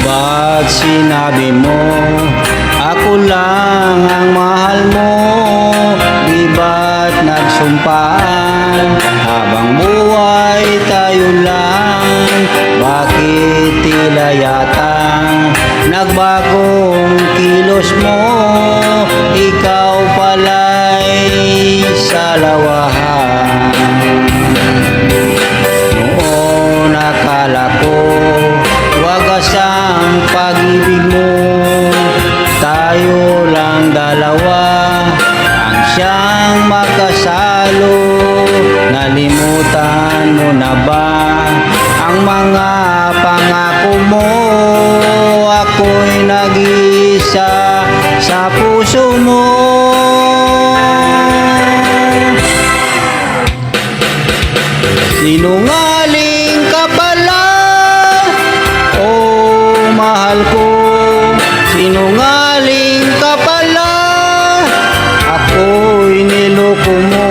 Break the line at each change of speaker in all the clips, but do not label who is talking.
Ba't sinabi mo ako lang ang mahal mo? Di ba't nagsumpaan habang buhay tayo lang? Bakit tila yatang nagbagong kilos mo? Ikaw pala'y salawahan. Noon akala ko wagas ang pag-ibig mo, tayo lang dalawa ang siyang makasalo. Nalimutan mo na ba ang mga pangako mo? Ako'y nag-iisa sa puso mo. Sinungaling ka pala, oh mahal ko. Sinungaling ka pala, ako'y niloko mo.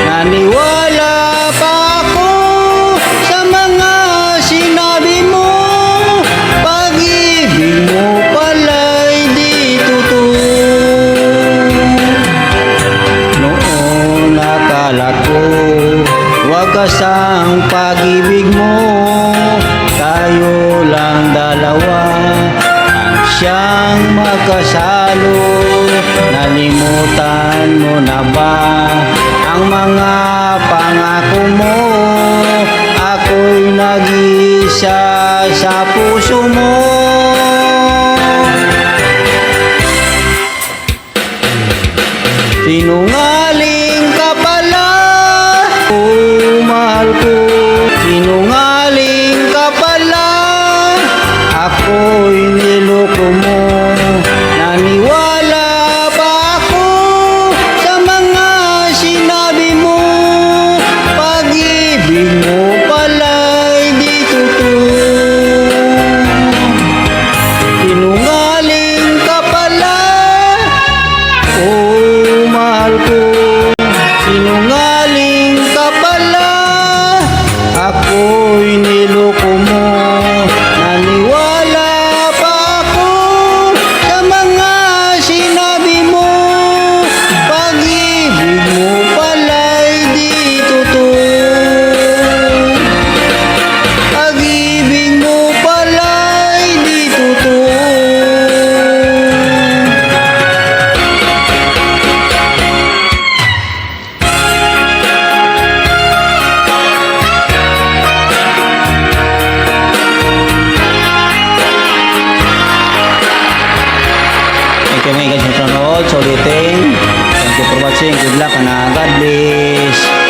Naniwala pa ako sa mga sinabi mo. Pag-ibig mo pala'y di totoo. Noon akala ko wagas ang pag-ibig mo, tayo lang dalawa ang siyang makasalo. Nalimutan mo na ba ang mga pangako mo? Ako'y nag-iisa sa puso mo. Sinungaling ka pala, oh mahal ko. Sinungaling ka pala, ako'y niloko mo. Naniwala ba ako sa mga sinabi mo? Pag-ibig mo pala'y di totoo. Sinungaling ka pala, oh mahal ko. Sinungaling ka pala, ako'y niloko mo. Naniwala pa ako sa mga sinabi mo. Pag-ibig mo pala'y di totoo. Pag-ibig mo pala'y di totoo. Thank you mga guys sa panonood. So ulitin. Thank you for watching. Good luck and God bless.